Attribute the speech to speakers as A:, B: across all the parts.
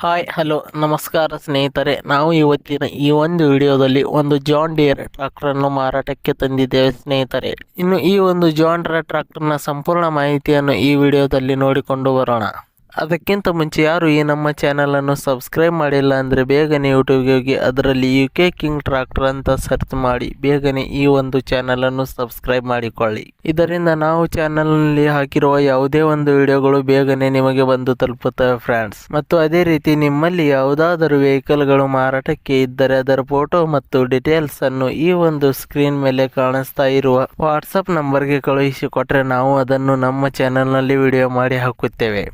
A: Hi hello ನಮಸ್ಕಾರ ಸ್ನೇಹಿತರೆ, ನಾವು ಇವತ್ತಿನ ಈ ಒಂದು ವಿಡಿಯೋದಲ್ಲಿ ಒಂದು ಜಾನ್ ಡಿಯರ್ ಟ್ರಾಕ್ಟರನ್ನು ಮಾರಾಟಕ್ಕೆ ತಂದಿದ್ದೇವೆ ಸ್ನೇಹಿತರೆ. ಇನ್ನು ಈ ಒಂದು ಜಾನ್ ಡಿಯರ್ ಟ್ರಾಕ್ಟರ್ನ ಸಂಪೂರ್ಣ ಮಾಹಿತಿಯನ್ನು ಈ ವಿಡಿಯೋದಲ್ಲಿ ನೋಡಿಕೊಂಡು ಬರೋಣ. ಅದಕ್ಕಿಂತ ಮುಂಚೆ ಯಾರು ಈ ನಮ್ಮ ಚಾನಲನ್ನು ಸಬ್ಸ್ಕ್ರೈಬ್ ಮಾಡಿಲ್ಲ ಅಂದರೆ ಬೇಗನೆ ಯೂಟ್ಯೂಬ್ಗೆ ಹೋಗಿ ಅದರಲ್ಲಿ UK ಕಿಂಗ್ ಟ್ರಾಕ್ಟರ್ ಅಂತ ಸರ್ಚ್ ಮಾಡಿ ಬೇಗನೆ ಈ ಒಂದು ಚಾನಲನ್ನು ಸಬ್ಸ್ಕ್ರೈಬ್ ಮಾಡಿಕೊಳ್ಳಿ. ಇದರಿಂದ ನಾವು ಚಾನಲ್ನಲ್ಲಿ ಹಾಕಿರುವ ಯಾವುದೇ ಒಂದು ವಿಡಿಯೋಗಳು ಬೇಗನೆ ನಿಮಗೆ ಬಂದು ತಲುಪುತ್ತವೆ ಫ್ರೆಂಡ್ಸ್. ಮತ್ತು ಅದೇ ರೀತಿ ನಿಮ್ಮಲ್ಲಿ ಯಾವುದಾದರೂ ವೆಹಿಕಲ್ಗಳು ಮಾರಾಟಕ್ಕೆ ಇದ್ದರೆ ಅದರ ಫೋಟೋ ಮತ್ತು ಡೀಟೇಲ್ಸ್ ಅನ್ನು ಈ ಒಂದು ಸ್ಕ್ರೀನ್ ಮೇಲೆ ಕಾಣಿಸ್ತಾ ಇರುವ ವಾಟ್ಸಪ್ ನಂಬರ್ಗೆ ಕಳುಹಿಸಿಕೊಟ್ರೆ ನಾವು ಅದನ್ನು ನಮ್ಮ ಚಾನಲ್ನಲ್ಲಿ ವಿಡಿಯೋ ಮಾಡಿ ಹಾಕುತ್ತೇವೆ.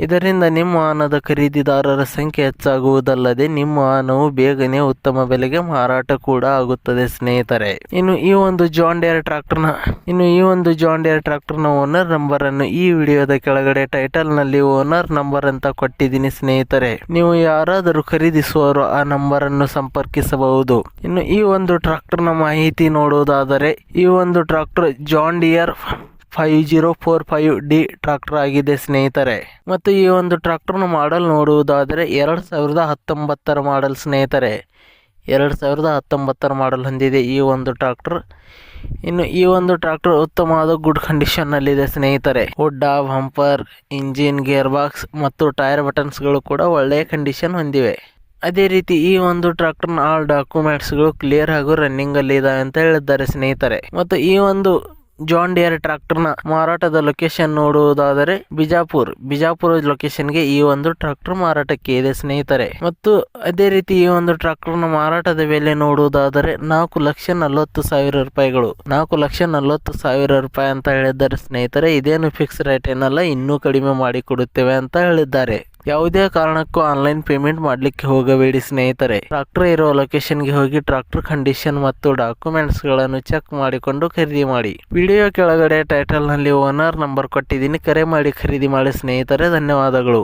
A: ಇದರಿಂದ ನಿಮ್ಮ ವಾಹನದ ಖರೀದಿದಾರರ ಸಂಖ್ಯೆ ಹೆಚ್ಚಾಗುವುದಲ್ಲದೆ ನಿಮ್ಮ ವಾಹನವು ಬೇಗನೆ ಉತ್ತಮ ಬೆಲೆಗೆ ಮಾರಾಟ ಕೂಡ ಆಗುತ್ತದೆ ಸ್ನೇಹಿತರೆ. ಇನ್ನು ಈ ಒಂದು ಜಾನ್ ಡಿಯರ್ ಟ್ರಾಕ್ಟರ್ನ ಓನರ್ ನಂಬರ್ ಅನ್ನು ಈ ವಿಡಿಯೋದ ಕೆಳಗಡೆ ಟೈಟಲ್ ನಲ್ಲಿ ಓನರ್ ನಂಬರ್ ಅಂತ ಕೊಟ್ಟಿದ್ದೀನಿ ಸ್ನೇಹಿತರೆ. ನೀವು ಯಾರಾದರೂ ಖರೀದಿಸುವವರು ಆ ನಂಬರ್ ಅನ್ನು ಸಂಪರ್ಕಿಸಬಹುದು. ಇನ್ನು ಈ ಒಂದು ಟ್ರಾಕ್ಟರ್ನ ಮಾಹಿತಿ ನೋಡುವುದಾದರೆ ಈ ಒಂದು tractor John Deere 5045D tractor ಆಗಿದೆ ಸ್ನೇಹಿತರೆ. ಮತ್ತು ಈ ಒಂದು ಟ್ರಾಕ್ಟರ್ನ ಮಾಡಲ್ ನೋಡುವುದಾದರೆ 2019 ಮಾಡಲ್ ಸ್ನೇಹಿತರೆ. 2019 ಮಾಡಲ್ ಹೊಂದಿದೆ ಈ ಒಂದು ಟ್ರಾಕ್ಟರ್. ಇನ್ನು ಈ ಒಂದು ಟ್ರಾಕ್ಟರ್ ಉತ್ತಮವಾದ ಗುಡ್ ಕಂಡೀಷನ್ನಲ್ಲಿದೆ ಸ್ನೇಹಿತರೆ. ಹುಡ್ಡ, ಬಂಪರ್, ಇಂಜಿನ್, ಗೇರ್ ಬಾಕ್ಸ್ ಮತ್ತು ಟೈರ್ ಬಟನ್ಸ್ಗಳು ಕೂಡ ಒಳ್ಳೆಯ ಕಂಡೀಷನ್ ಹೊಂದಿವೆ. ಅದೇ ರೀತಿ ಈ ಒಂದು ಟ್ರಾಕ್ಟರ್ನ ಆಲ್ ಡಾಕ್ಯುಮೆಂಟ್ಸ್ಗಳು ಕ್ಲಿಯರ್ ಹಾಗೂ ರನ್ನಿಂಗ್ ಅಲ್ಲಿ ಇದಾವೆ ಅಂತ ಹೇಳಿದ್ದಾರೆ ಸ್ನೇಹಿತರೆ. ಮತ್ತು ಈ ಒಂದು ಜಾನ್ ಡಿಯರ್ ಟ್ರಾಕ್ಟರ್ನ ಮಾರಾಟದ ಲೊಕೇಶನ್ ನೋಡುವುದಾದರೆ ಬಿಜಾಪುರ ಲೊಕೇಶನ್ಗೆ ಈ ಒಂದು ಟ್ರಾಕ್ಟರ್ ಮಾರಾಟಕ್ಕೆ ಇದೆ ಸ್ನೇಹಿತರೆ. ಮತ್ತು ಅದೇ ರೀತಿ ಈ ಒಂದು ಟ್ರಾಕ್ಟರ್ನ ಮಾರಾಟದ ಬೆಲೆ ನೋಡುವುದಾದರೆ 4,40,000 ರೂಪಾಯಿಗಳು. 4,40,000 ರೂಪಾಯಿ ಅಂತ ಹೇಳಿದ್ದಾರೆ ಸ್ನೇಹಿತರೆ. ಇದೇನು ಫಿಕ್ಸ್ ರೇಟ್ ಏನಲ್ಲ, ಇನ್ನೂ ಕಡಿಮೆ ಮಾಡಿ ಕೊಡುತ್ತೇವೆ ಅಂತ ಹೇಳಿದ್ದಾರೆ. ಯಾವುದೇ ಕಾರಣಕ್ಕೂ ಆನ್ಲೈನ್ ಪೇಮೆಂಟ್ ಮಾಡಲಿಕ್ಕೆ ಹೋಗಬೇಡಿ ಸ್ನೇಹಿತರೆ. ಟ್ರಾಕ್ಟರ್ ಇರುವ ಲೊಕೇಶನ್ಗೆ ಹೋಗಿ ಟ್ರಾಕ್ಟರ್ ಕಂಡೀಷನ್ ಮತ್ತು ಡಾಕ್ಯುಮೆಂಟ್ಸ್ ಗಳನ್ನು ಚೆಕ್ ಮಾಡಿಕೊಂಡು ಖರೀದಿ ಮಾಡಿ. ವಿಡಿಯೋ ಕೆಳಗಡೆ ಟೈಟಲ್ ನಲ್ಲಿ ಓನರ್ ನಂಬರ್ ಕೊಟ್ಟಿದ್ದೀನಿ, ಕರೆ ಮಾಡಿ ಖರೀದಿ ಮಾಡಿ ಸ್ನೇಹಿತರೆ. ಧನ್ಯವಾದಗಳು.